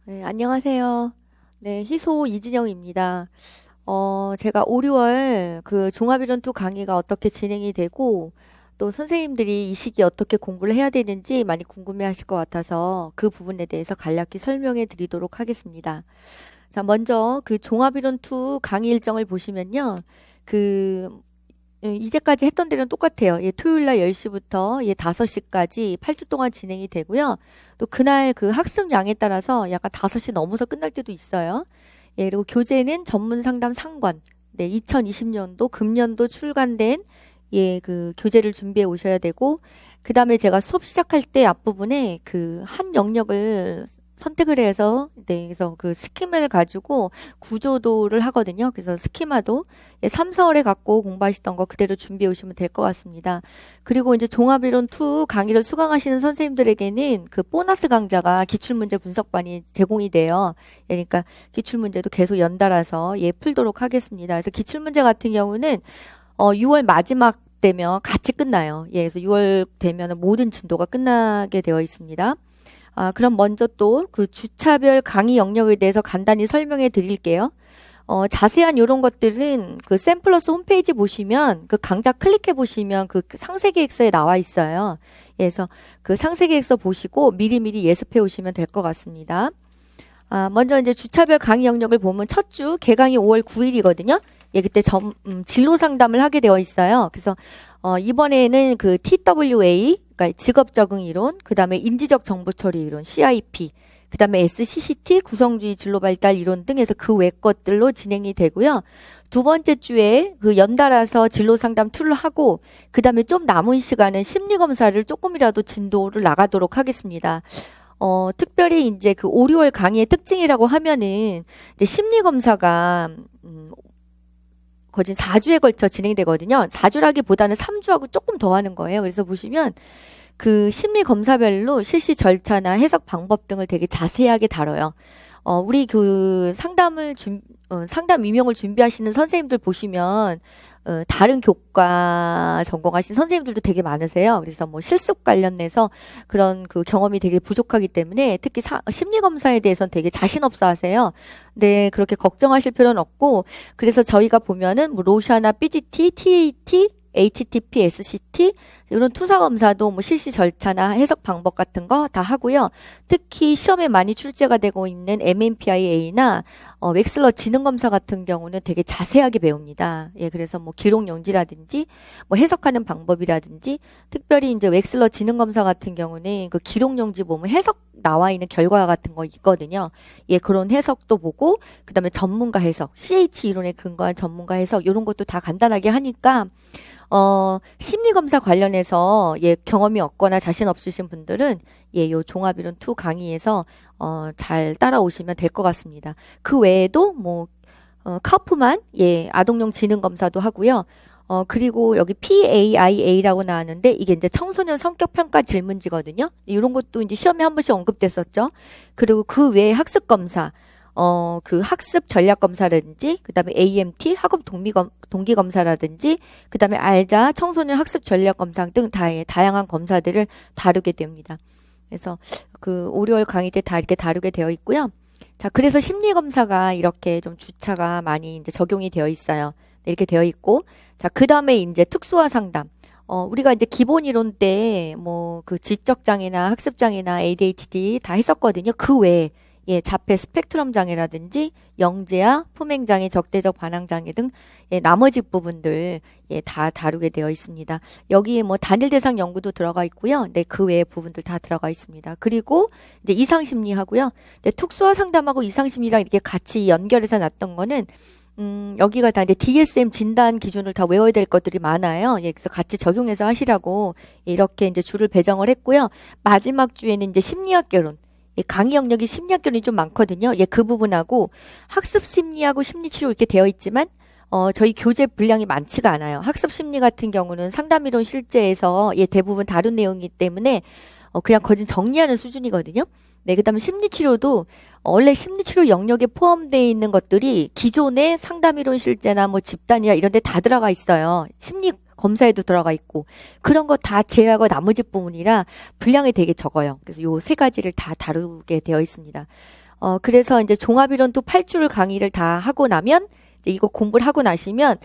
네, 안녕하세요. 네, 희소 이진영입니다. 제가 5, 6월 그 종합이론투 강의가 어떻게 진행이 되고 또 선생님들이 이 시기에 어떻게 공부를 해야 되는지 많이 궁금해 하실 것 같아서 그 부분에 대해서 간략히 설명해 드리도록 하겠습니다. 자, 먼저 그 종합이론투 강의 일정을 보시면요. 그 이제까지 했던 데는 똑같아요. 예, 토요일 날 10시부터 예, 5시까지 8주 동안 진행이 되고요. 또 그날 그 학습량에 따라서 약간 5시 넘어서 끝날 때도 있어요. 예, 그리고 교재는 전문 상담 상관. 네, 2020년도 금년도 출간된 예, 그 교재를 준비해 오셔야 되고 그다음에 제가 수업 시작할 때 앞부분에 그 한 영역을 선택을 해서 네, 그래서 그 스킴을 가지고 구조도를 하거든요. 그래서 스키마도 3, 4월에 갖고 공부하시던 거 그대로 준비해 오시면 될 것 같습니다. 그리고 이제 종합이론 2 강의를 수강하시는 선생님들에게는 그 보너스 강좌가 기출문제 분석반이 제공이 돼요. 그러니까 기출문제도 계속 연달아서 풀도록 하겠습니다. 그래서 기출문제 같은 경우는 6월 마지막 되면 같이 끝나요. 예, 그래서 6월 되면 모든 진도가 끝나게 되어 있습니다. 그럼 먼저 또 그 주차별 강의 영역에 대해서 간단히 설명해 드릴게요. 자세한 이런 것들은 그 샘플러스 홈페이지 보시면 그 강좌 클릭해 보시면 그 상세 계획서에 나와 있어요. 그래서 그 상세 계획서 보시고 미리미리 예습해 오시면 될 것 같습니다. 먼저 이제 주차별 강의 영역을 보면 첫 주 개강이 5월 9일이거든요. 예, 그때 진로 상담을 하게 되어 있어요. 그래서 이번에는 그 TWA, 그러니까 직업 적응 이론, 그다음에 인지적 정보 처리 이론, CIP, 그다음에 SCCT, 구성주의 진로 발달 이론 등에서 그 외 것들로 진행이 되고요. 두 번째 주에 그 연달아서 진로 상담 툴을 하고 그다음에 좀 남은 시간은 심리 검사를 조금이라도 진도를 나가도록 하겠습니다. 특별히 이제 그 5, 6월 강의의 특징이라고 하면은 이제 심리 검사가 거진 4주에 걸쳐 진행되거든요. 4주라기보다는 3주하고 조금 더 하는 거예요. 그래서 보시면 그 심리 검사별로 실시 절차나 해석 방법 등을 되게 자세하게 다뤄요. 우리 그 상담 임용을 준비하시는 선생님들 보시면 다른 교과 전공하신 선생님들도 되게 많으세요. 그래서 뭐 실습 관련해서 그런 그 경험이 되게 부족하기 때문에 특히 심리 검사에 대해서는 되게 자신 없어 하세요. 네, 그렇게 걱정하실 필요는 없고 그래서 저희가 보면은 뭐 로샤나 BGT, TAT, HTP, SCT 이런 투사 검사도 뭐 실시 절차나 해석 방법 같은 거 다 하고요. 특히 시험에 많이 출제가 되고 있는 MMPI-A나 웩슬러 지능 검사 같은 경우는 되게 자세하게 배웁니다. 예, 그래서 뭐 기록 용지라든지 뭐 해석하는 방법이라든지 특별히 이제 웩슬러 지능 검사 같은 경우는 그 기록 용지 보면 해석 나와 있는 결과 같은 거 있거든요. 예, 그런 해석도 보고 그다음에 전문가 해석, CH 이론에 근거한 전문가 해석 이런 것도 다 간단하게 하니까 심리검사 관련해서 예, 경험이 없거나 자신 없으신 분들은 예, 요 종합이론 2 강의에서 잘 따라오시면 될 것 같습니다. 그 외에도 뭐 카우프만 예, 아동용 지능 검사도 하고요. 그리고 여기 PAIA라고 나왔는데 이게 이제 청소년 성격 평가 질문지거든요. 이런 것도 이제 시험에 한 번씩 언급됐었죠. 그리고 그 외에 학습 검사 그 학습 전략 검사라든지, 그 다음에 AMT, 학업 동기 검사라든지, 그 다음에 알자, 청소년 학습 전략 검사 등 다양한 검사들을 다루게 됩니다. 그래서 그 5, 6월 강의 때 다 이렇게 다루게 되어 있고요. 자, 그래서 심리 검사가 이렇게 좀 주차가 많이 이제 적용이 되어 있어요. 네, 이렇게 되어 있고, 자, 그 다음에 이제 특수화 상담. 우리가 이제 기본 이론 때 뭐 그 지적 장애나 학습 장애나 ADHD 다 했었거든요. 그 외에 예, 자폐 스펙트럼 장애라든지 영재아, 품행 장애, 적대적 반항 장애 등 예, 나머지 부분들 예, 다 다루게 되어 있습니다. 여기에 뭐 단일 대상 연구도 들어가 있고요. 네, 그 외의 부분들 다 들어가 있습니다. 그리고 이제 이상 심리하고요. 네, 특수화 상담하고 이상 심리랑 이렇게 같이 연결해서 놨던 거는 여기가 다 이제 DSM 진단 기준을 다 외워야 될 것들이 많아요. 예, 그래서 같이 적용해서 하시라고 이렇게 이제 줄을 배정을 했고요. 마지막 주에는 이제 심리학 개론. 예, 강의 영역이 심리학 개론이 좀 많거든요. 예, 그 부분하고 학습 심리하고 심리치료 이렇게 되어 있지만 저희 교재 분량이 많지가 않아요. 학습 심리 같은 경우는 상담이론 실제에서 예, 대부분 다룬 내용이기 때문에 그냥 거진 정리하는 수준이거든요. 네, 그다음에 심리치료도 원래 심리치료 영역에 포함되어 있는 것들이 기존의 상담이론 실제나 뭐 집단이나 이런 데 다 들어가 있어요. 심리 검사에도 들어가 있고 그런 거 다 제외하고 나머지 부분이라 분량이 되게 적어요. 그래서 요 세 가지를 다 다루게 되어 있습니다. 그래서 이제 종합이론 또 8줄 강의를 다 하고 나면, 이제 이거 공부를 하고 나시면,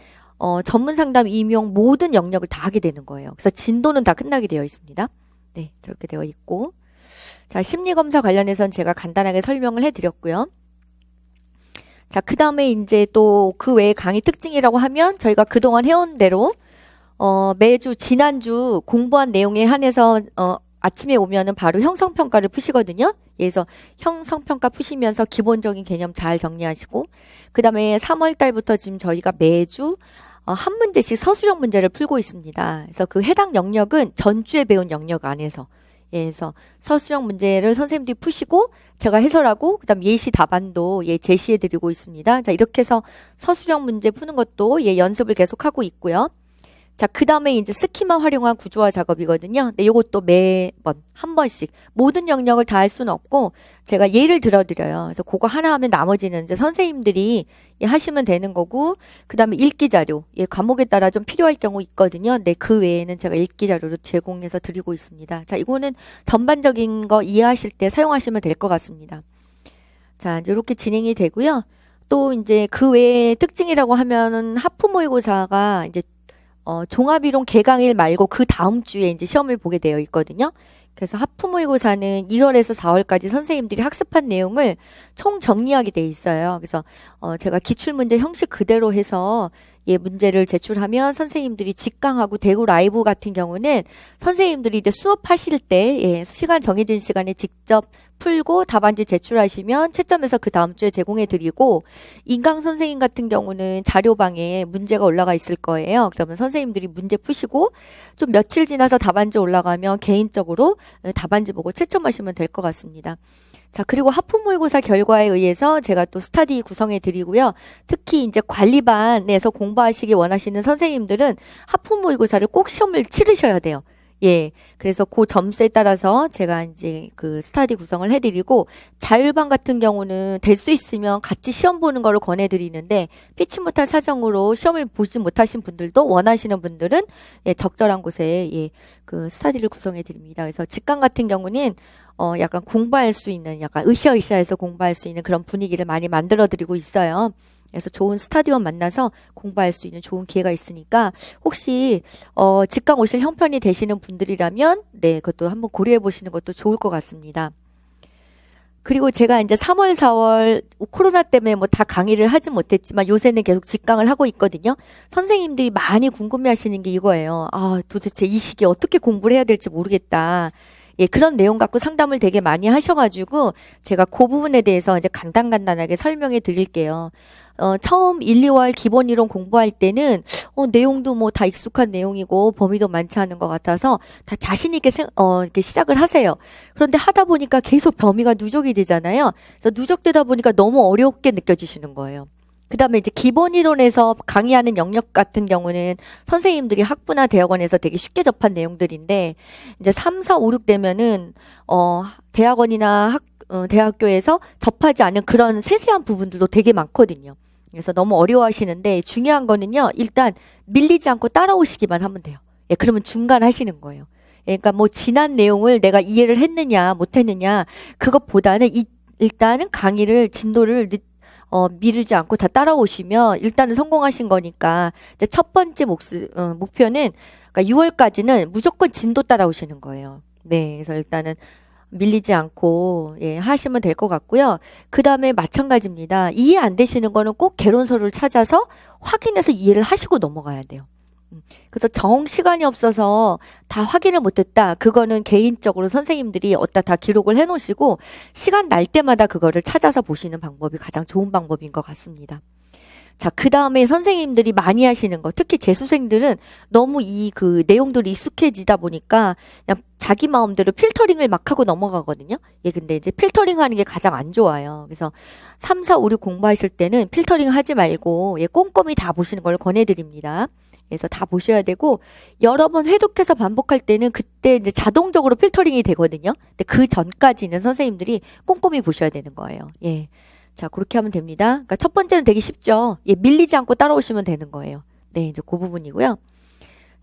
전문 상담 임용 모든 영역을 다 하게 되는 거예요. 그래서 진도는 다 끝나게 되어 있습니다. 네, 저렇게 되어 있고. 자, 심리검사 관련해서는 제가 간단하게 설명을 해드렸고요. 자, 그 다음에 이제 또 그 외에 강의 특징이라고 하면 저희가 그동안 해온 대로, 매주, 지난주 공부한 내용에 한해서, 아침에 오면은 바로 형성평가를 푸시거든요. 그래서 형성평가 푸시면서 기본적인 개념 잘 정리하시고, 그 다음에 3월 달부터 지금 저희가 매주 한 문제씩 서술형 문제를 풀고 있습니다. 그래서 그 해당 영역은 전주에 배운 영역 안에서, 그래서 서술형 문제를 선생님들이 푸시고 제가 해설하고 그다음 예시 답안도 제시해 드리고 있습니다. 자, 이렇게 해서 서술형 문제 푸는 것도 연습을 계속하고 있고요. 자, 그 다음에 이제 스키마 활용한 구조화 작업이거든요. 근데 요것도 매번 한 번씩 모든 영역을 다 할 수는 없고 제가 예를 들어드려요. 그래서 그거 하나 하면 나머지는 이제 선생님들이 하시면 되는 거고, 그 다음에 읽기 자료, 과목에 따라 좀 필요할 경우 있거든요. 근데 그 외에는 제가 읽기 자료로 제공해서 드리고 있습니다. 자, 이거는 전반적인 거 이해하실 때 사용하시면 될 것 같습니다. 자, 이제 이렇게 진행이 되고요. 또 이제 그 외에 특징이라고 하면은 하프 모의고사가 이제 종합이론 개강일 말고 그 다음 주에 이제 시험을 보게 되어 있거든요. 그래서 하프 모의고사는 1월에서 4월까지 선생님들이 학습한 내용을 총 정리하게 돼 있어요. 그래서 제가 기출문제 형식 그대로 해서 문제를 제출하면 선생님들이 직강하고 대구 라이브 같은 경우는 선생님들이 이제 수업하실 때 시간 정해진 시간에 직접 풀고 답안지 제출하시면 채점해서 그 다음 주에 제공해 드리고, 인강 선생님 같은 경우는 자료방에 문제가 올라가 있을 거예요. 그러면 선생님들이 문제 푸시고 좀 며칠 지나서 답안지 올라가면 개인적으로 답안지 보고 채점하시면 될 것 같습니다. 자, 그리고 하프 모의고사 결과에 의해서 제가 또 스터디 구성해 드리고요. 특히 이제 관리반에서 공부하시기 원하시는 선생님들은 하프 모의고사를 꼭 시험을 치르셔야 돼요. 그래서 그 점수에 따라서 제가 이제 그 스터디 구성을 해드리고, 자율반 같은 경우는 될 수 있으면 같이 시험 보는 거를 권해드리는데, 피치 못할 사정으로 시험을 보지 못하신 분들도 원하시는 분들은 적절한 곳에 그 스터디를 구성해 드립니다. 그래서 직강 같은 경우는 약간 공부할 수 있는, 약간 으쌰으쌰해서 공부할 수 있는 그런 분위기를 많이 만들어 드리고 있어요. 그래서 좋은 스터디원 만나서 공부할 수 있는 좋은 기회가 있으니까 혹시 직강 오실 형편이 되시는 분들이라면 그것도 한번 고려해 보시는 것도 좋을 것 같습니다. 그리고 제가 이제 3월, 4월 코로나 때문에 뭐 다 강의를 하지 못했지만 요새는 계속 직강을 하고 있거든요. 선생님들이 많이 궁금해 하시는 게 이거예요. 도대체 이 시기에 어떻게 공부를 해야 될지 모르겠다. 그런 내용 갖고 상담을 되게 많이 하셔가지고 제가 그 부분에 대해서 이제 간단하게 설명해 드릴게요. 처음 1, 2월 기본 이론 공부할 때는 내용도 뭐 다 익숙한 내용이고 범위도 많지 않은 것 같아서 다 자신 있게 이렇게 시작을 하세요. 그런데 하다 보니까 계속 범위가 누적이 되잖아요. 그래서 누적되다 보니까 너무 어렵게 느껴지시는 거예요. 그 다음에 이제 기본 이론에서 강의하는 영역 같은 경우는 선생님들이 학부나 대학원에서 되게 쉽게 접한 내용들인데, 이제 3, 4, 5, 6 되면은 대학원이나 대학교에서 접하지 않은 그런 세세한 부분들도 되게 많거든요. 그래서 너무 어려워하시는데 중요한 거는요, 일단 밀리지 않고 따라오시기만 하면 돼요. 그러면 중간 하시는 거예요. 그러니까 뭐 지난 내용을 내가 이해를 했느냐 못했느냐 그것보다는 일단은 강의를 진도를 미루지 않고 다 따라오시면 일단은 성공하신 거니까, 이제 첫 번째 목표는 그러니까 6월까지는 무조건 진도 따라오시는 거예요. 그래서 일단은 밀리지 않고 하시면 될 것 같고요. 그 다음에 마찬가지입니다. 이해 안 되시는 거는 꼭 개론서를 찾아서 확인해서 이해를 하시고 넘어가야 돼요. 그래서 정 시간이 없어서 다 확인을 못했다. 그거는 개인적으로 선생님들이 어디다 다 기록을 해놓으시고 시간 날 때마다 그거를 찾아서 보시는 방법이 가장 좋은 방법인 것 같습니다. 자, 그 다음에 선생님들이 많이 하시는 거, 특히 재수생들은 너무 그 내용들이 익숙해지다 보니까 그냥 자기 마음대로 필터링을 막 하고 넘어가거든요. 근데 이제 필터링 하는 게 가장 안 좋아요. 그래서 3, 4, 5, 6 공부하실 때는 필터링 하지 말고 꼼꼼히 다 보시는 걸 권해드립니다. 그래서 다 보셔야 되고, 여러 번 회독해서 반복할 때는 그때 이제 자동적으로 필터링이 되거든요. 근데 그 전까지는 선생님들이 꼼꼼히 보셔야 되는 거예요. 자, 그렇게 하면 됩니다. 그러니까 첫 번째는 되게 쉽죠. 밀리지 않고 따라오시면 되는 거예요. 이제 그 부분이고요.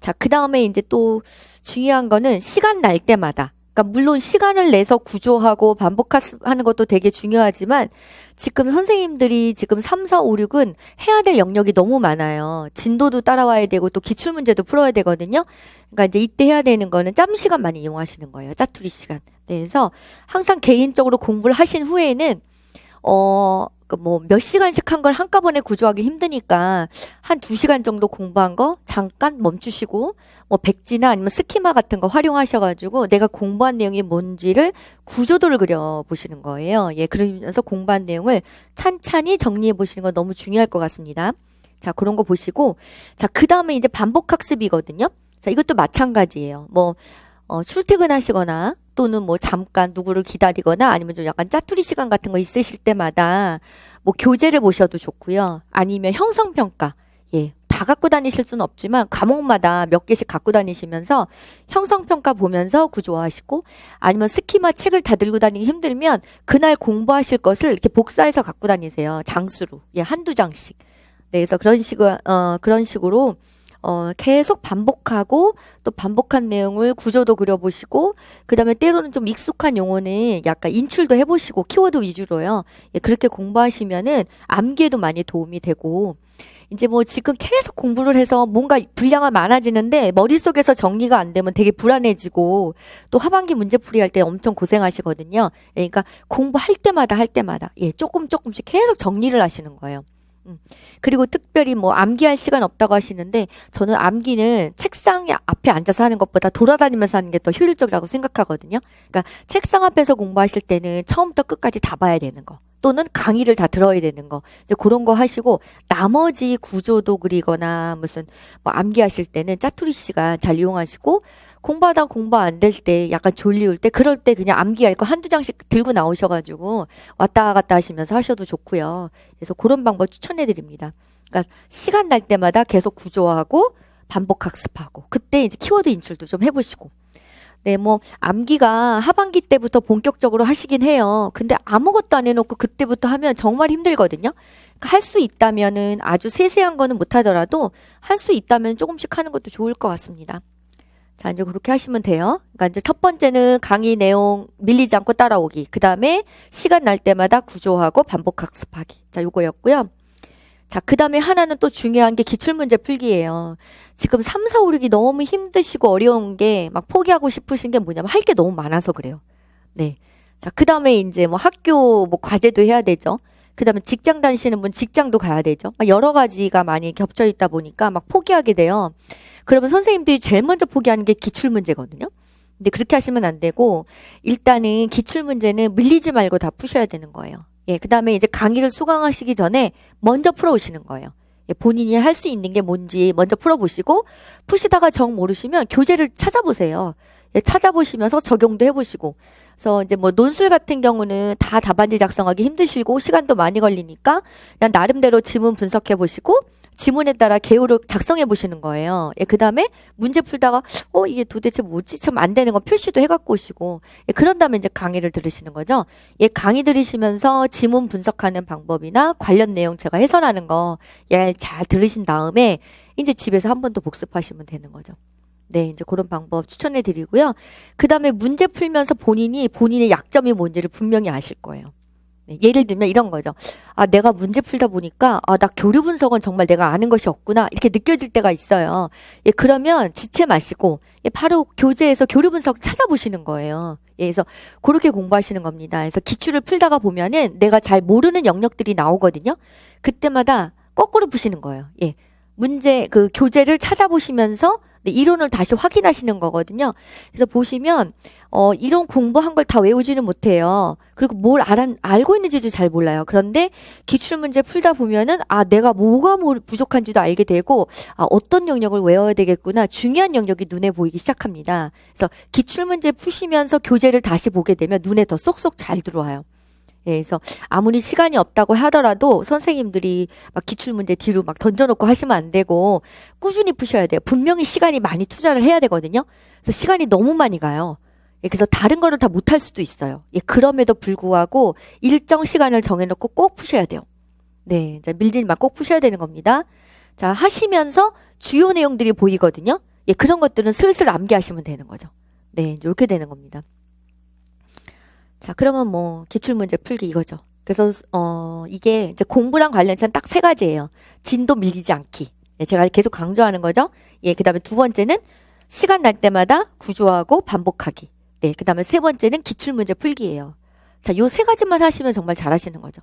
자, 그 다음에 이제 또 중요한 거는 시간 날 때마다 그러니까 물론 시간을 내서 구조하고 반복하는 것도 되게 중요하지만 지금 선생님들이 지금 3, 4, 5, 6은 해야 될 영역이 너무 많아요. 진도도 따라와야 되고 또 기출문제도 풀어야 되거든요. 그러니까 이제 이때 해야 되는 거는 짬 시간 많이 이용하시는 거예요. 짜투리 시간. 네, 그래서 항상 개인적으로 공부를 하신 후에는 뭐 몇 시간씩 한 걸 한꺼번에 구조하기 힘드니까 한 2시간 정도 공부한 거 잠깐 멈추시고 뭐 백지나 아니면 스키마 같은 거 활용하셔가지고 내가 공부한 내용이 뭔지를 구조도를 그려보시는 거예요. 예, 그러면서 공부한 내용을 찬찬히 정리해 보시는 건 너무 중요할 것 같습니다. 자, 그런 거 보시고 자, 그 다음에 이제 반복학습이거든요. 자, 이것도 마찬가지예요. 뭐 출퇴근하시거나 또는 뭐 잠깐 누구를 기다리거나 아니면 좀 약간 짜투리 시간 같은 거 있으실 때마다 뭐 교재를 보셔도 좋고요. 아니면 형성평가. 예, 다 갖고 다니실 수는 없지만 과목마다 몇 개씩 갖고 다니시면서 형성평가 보면서 구조화하시고 아니면 스키마 책을 다 들고 다니기 힘들면 그날 공부하실 것을 이렇게 복사해서 갖고 다니세요. 장수로. 예, 한두 장씩. 네, 그래서 그런 식으로 계속 반복하고 또 반복한 내용을 구조도 그려보시고 그 다음에 때로는 좀 익숙한 용어는 약간 인출도 해보시고 키워드 위주로요. 예, 그렇게 공부하시면은 암기에도 많이 도움이 되고 이제 뭐 지금 계속 공부를 해서 뭔가 분량이 많아지는데 머릿속에서 정리가 안 되면 되게 불안해지고 또 하반기 문제풀이 할 때 엄청 고생하시거든요. 그러니까 공부할 때마다 예, 조금씩 계속 정리를 하시는 거예요. 그리고 특별히 뭐 암기할 시간 없다고 하시는데 저는 암기는 책상 앞에 앉아서 하는 것보다 돌아다니면서 하는 게 더 효율적이라고 생각하거든요. 그러니까 책상 앞에서 공부하실 때는 처음부터 끝까지 다 봐야 되는 거 또는 강의를 다 들어야 되는 거 이제 그런 거 하시고 나머지 구조도 그리거나 무슨 뭐 암기하실 때는 짜투리 시간 잘 이용하시고 공부하다 공부 안 될 때 약간 졸리울 때 그럴 때 그냥 암기할 거 한두 장씩 들고 나오셔가지고 왔다 갔다 하시면서 하셔도 좋고요. 그래서 그런 방법 추천해 드립니다. 그러니까 시간 날 때마다 계속 구조하고 반복 학습하고 그때 이제 키워드 인출도 좀 해보시고 네, 뭐 암기가 하반기 때부터 본격적으로 하시긴 해요. 근데 아무것도 안 해놓고 그때부터 하면 정말 힘들거든요. 그러니까 할 수 있다면은 아주 세세한 거는 못하더라도 할 수 있다면 조금씩 하는 것도 좋을 것 같습니다. 자, 이제 그렇게 하시면 돼요. 그러니까 이제 첫 번째는 강의 내용 밀리지 않고 따라오기. 그 다음에 시간 날 때마다 구조하고 반복 학습하기. 자, 요거였고요. 자, 그 다음에 하나는 또 중요한 게 기출문제 풀기예요. 지금 3, 4, 5, 6이 너무 힘드시고 어려운 게 막 포기하고 싶으신 게 뭐냐면 할 게 너무 많아서 그래요. 네. 자, 그 다음에 이제 뭐 학교 뭐 과제도 해야 되죠. 그 다음에 직장 다니시는 분 직장도 가야 되죠. 막 여러 가지가 많이 겹쳐 있다 보니까 막 포기하게 돼요. 그러면 선생님들이 제일 먼저 포기하는 게 기출문제거든요. 근데 그렇게 하시면 안 되고 일단은 기출문제는 밀리지 말고 다 푸셔야 되는 거예요. 예, 그 다음에 이제 강의를 수강하시기 전에 먼저 풀어오시는 거예요. 예, 본인이 할 수 있는 게 뭔지 먼저 풀어보시고 푸시다가 정 모르시면 교재를 찾아보세요. 예, 찾아보시면서 적용도 해보시고 그래서 이제 뭐 논술 같은 경우는 다 답안지 작성하기 힘드시고 시간도 많이 걸리니까 그냥 나름대로 지문 분석해 보시고 지문에 따라 개요를 작성해 보시는 거예요. 예, 그 다음에 문제 풀다가 이게 도대체 뭐지? 참 안 되는 거 표시도 해갖고 오시고 예, 그런 다음에 이제 강의를 들으시는 거죠. 예, 강의 들으시면서 지문 분석하는 방법이나 관련 내용 제가 해설하는 거 예, 잘 들으신 다음에 이제 집에서 한 번 더 복습하시면 되는 거죠. 네, 이제 그런 방법 추천해 드리고요. 그 다음에 문제 풀면서 본인의 약점이 뭔지를 분명히 아실 거예요. 네, 예를 들면 이런 거죠. 아, 내가 문제 풀다 보니까, 나 교류 분석은 정말 내가 아는 것이 없구나. 이렇게 느껴질 때가 있어요. 예, 그러면 지체 마시고, 예, 바로 교재에서 교류 분석 찾아보시는 거예요. 예, 그래서 그렇게 공부하시는 겁니다. 그래서 기출을 풀다가 보면은 내가 잘 모르는 영역들이 나오거든요. 그때마다 거꾸로 푸시는 거예요. 예. 그 교재를 찾아보시면서 네, 이론을 다시 확인하시는 거거든요. 그래서 보시면 이론 공부한 걸 다 외우지는 못해요. 그리고 뭘 알고 있는지도 잘 몰라요. 그런데 기출문제 풀다 보면은 내가 뭐가 부족한지도 알게 되고 어떤 영역을 외워야 되겠구나. 중요한 영역이 눈에 보이기 시작합니다. 그래서 기출문제 푸시면서 교재를 다시 보게 되면 눈에 더 쏙쏙 잘 들어와요. 예, 그래서 아무리 시간이 없다고 하더라도 선생님들이 막 기출문제 뒤로 막 던져놓고 하시면 안 되고 꾸준히 푸셔야 돼요. 분명히 시간이 많이 투자를 해야 되거든요. 그래서 시간이 너무 많이 가요. 예, 그래서 다른 거는 다 못할 수도 있어요. 예, 그럼에도 불구하고 일정 시간을 정해놓고 꼭 푸셔야 돼요. 네, 이제 밀리지만 꼭 푸셔야 되는 겁니다. 자, 하시면서 주요 내용들이 보이거든요. 예, 그런 것들은 슬슬 암기하시면 되는 거죠. 네, 이제 이렇게 되는 겁니다. 자, 그러면 뭐 기출문제 풀기 이거죠. 그래서 이게 이제 공부랑 관련해서는 딱 세 가지예요. 진도 밀리지 않기. 예, 제가 계속 강조하는 거죠. 예, 그다음에 두 번째는 시간 날 때마다 구조하고 반복하기. 네, 그다음에 세 번째는 기출문제 풀기예요. 자, 요 세 가지만 하시면 정말 잘하시는 거죠.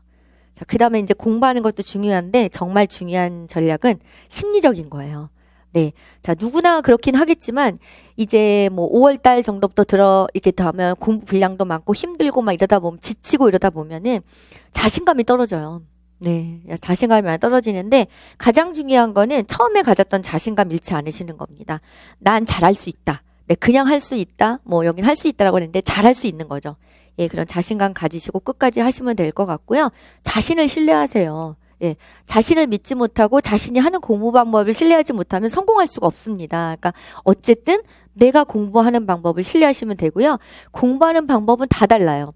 자, 그다음에 이제 공부하는 것도 중요한데 정말 중요한 전략은 심리적인 거예요. 네. 자, 누구나 그렇긴 하겠지만, 이제 뭐 5월 달 정도부터 이렇게 하면 공부 분량도 많고 힘들고 막 이러다 보면, 지치고 이러다 보면은 자신감이 떨어져요. 네. 자신감이 많이 떨어지는데, 가장 중요한 거는 처음에 가졌던 자신감 잃지 않으시는 겁니다. 난 잘할 수 있다. 네. 그냥 할 수 있다. 뭐 여긴 할 수 있다라고 했는데, 잘할 수 있는 거죠. 예, 그런 자신감 가지시고 끝까지 하시면 될 것 같고요. 자신을 신뢰하세요. 예, 자신을 믿지 못하고 자신이 하는 공부 방법을 신뢰하지 못하면 성공할 수가 없습니다. 그러니까 어쨌든 내가 공부하는 방법을 신뢰하시면 되고요. 공부하는 방법은 다 달라요.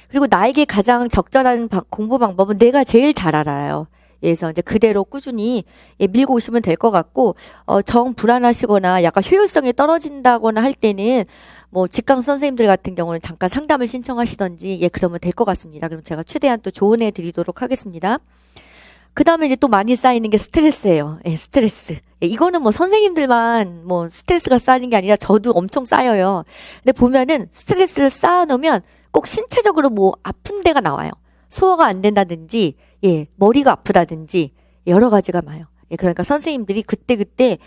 그리고 나에게 가장 적절한 공부 방법은 내가 제일 잘 알아요. 그래서 이제 그대로 꾸준히 밀고 오시면 될 것 같고, 정 불안하시거나 약간 효율성이 떨어진다거나 할 때는 뭐 직강 선생님들 같은 경우는 잠깐 상담을 신청하시던지, 예, 그러면 될 것 같습니다. 그럼 제가 최대한 또 조언해 드리도록 하겠습니다. 그 다음에 이제 또 많이 쌓이는 게 스트레스예요. 예, 스트레스. 예, 이거는 뭐 선생님들만 뭐 스트레스가 쌓이는 게 아니라 저도 엄청 쌓여요. 근데 보면은 스트레스를 쌓아놓으면 꼭 신체적으로 뭐 아픈 데가 나와요. 소화가 안 된다든지, 예, 머리가 아프다든지 여러 가지가 많아요. 예, 그러니까 선생님들이 그때그때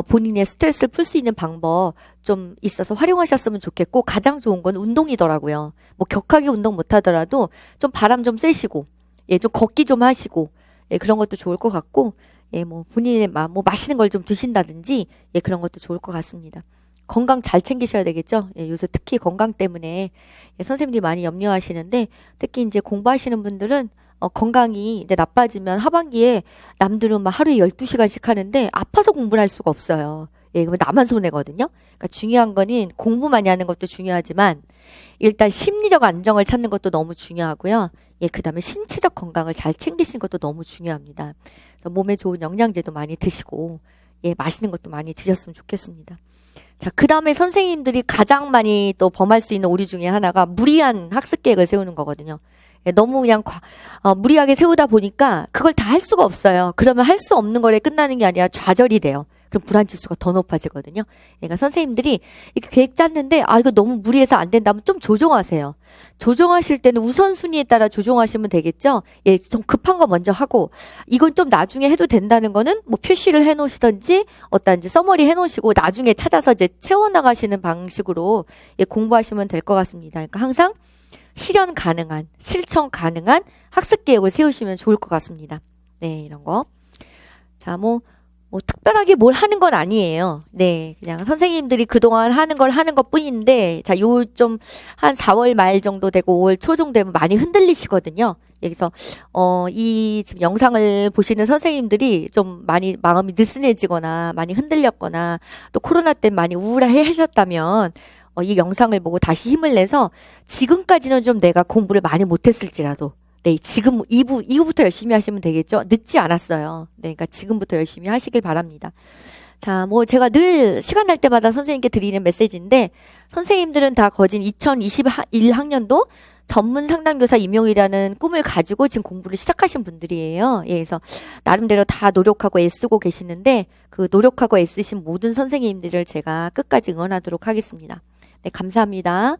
본인의 스트레스를 풀 수 있는 방법 좀 있어서 활용하셨으면 좋겠고, 가장 좋은 건 운동이더라고요. 뭐 격하게 운동 못 하더라도 좀 바람 좀 쐬시고, 예, 좀 걷기 좀 하시고, 예, 그런 것도 좋을 것 같고, 예, 뭐 본인의 뭐 맛있는 걸 좀 드신다든지, 예, 그런 것도 좋을 것 같습니다. 건강 잘 챙기셔야 되겠죠? 예, 요새 특히 건강 때문에 예, 선생님들이 많이 염려하시는데, 특히 이제 공부하시는 분들은 건강이 이제 나빠지면 하반기에 남들은 막 하루에 12시간씩 하는데 아파서 공부를 할 수가 없어요. 예, 그러면 나만 손해거든요. 그러니까 중요한 거는 공부 많이 하는 것도 중요하지만 일단 심리적 안정을 찾는 것도 너무 중요하고요. 예, 그 다음에 신체적 건강을 잘 챙기시는 것도 너무 중요합니다. 그래서 몸에 좋은 영양제도 많이 드시고, 예, 맛있는 것도 많이 드셨으면 좋겠습니다. 자, 그 다음에 선생님들이 가장 많이 또 범할 수 있는 오류 중에 하나가 무리한 학습 계획을 세우는 거거든요. 예, 너무 그냥 무리하게 세우다 보니까 그걸 다 할 수가 없어요. 그러면 할 수 없는 거에 끝나는 게 아니라 좌절이 돼요. 그럼 불안 지수가 더 높아지거든요. 그러니까 선생님들이 이렇게 계획 짰는데 이거 너무 무리해서 안 된다면 좀 조정하세요. 조정하실 때는 우선순위에 따라 조정하시면 되겠죠. 예, 좀 급한 거 먼저 하고, 이건 좀 나중에 해도 된다는 거는 뭐 표시를 해 놓으시던지 어떤 이제 서머리 해 놓으시고 나중에 찾아서 이제 채워 나가시는 방식으로 예, 공부하시면 될 것 같습니다. 그러니까 항상 실현 가능한, 실천 가능한 학습 계획을 세우시면 좋을 것 같습니다. 네, 이런 거. 자, 뭐 특별하게 뭘 하는 건 아니에요. 네, 그냥 선생님들이 그동안 하는 걸 하는 것 뿐인데, 자, 요 좀 한 4월 말 정도 되고 5월 초 정도 되면 많이 흔들리시거든요. 여기서 이 지금 영상을 보시는 선생님들이 좀 많이 마음이 느슨해지거나 많이 흔들렸거나 또 코로나 때문에 많이 우울해 하셨다면 이 영상을 보고 다시 힘을 내서 지금까지는 좀 내가 공부를 많이 못했을지라도 네, 지금 이후부터 열심히 하시면 되겠죠. 늦지 않았어요. 네, 그러니까 지금부터 열심히 하시길 바랍니다. 자, 뭐 제가 늘 시간 날 때마다 선생님께 드리는 메시지인데, 선생님들은 다 거진 2021학년도 전문 상담교사 임용이라는 꿈을 가지고 지금 공부를 시작하신 분들이에요. 예, 그래서 나름대로 다 노력하고 애쓰고 계시는데, 그 노력하고 애쓰신 모든 선생님들을 제가 끝까지 응원하도록 하겠습니다. 네, 감사합니다.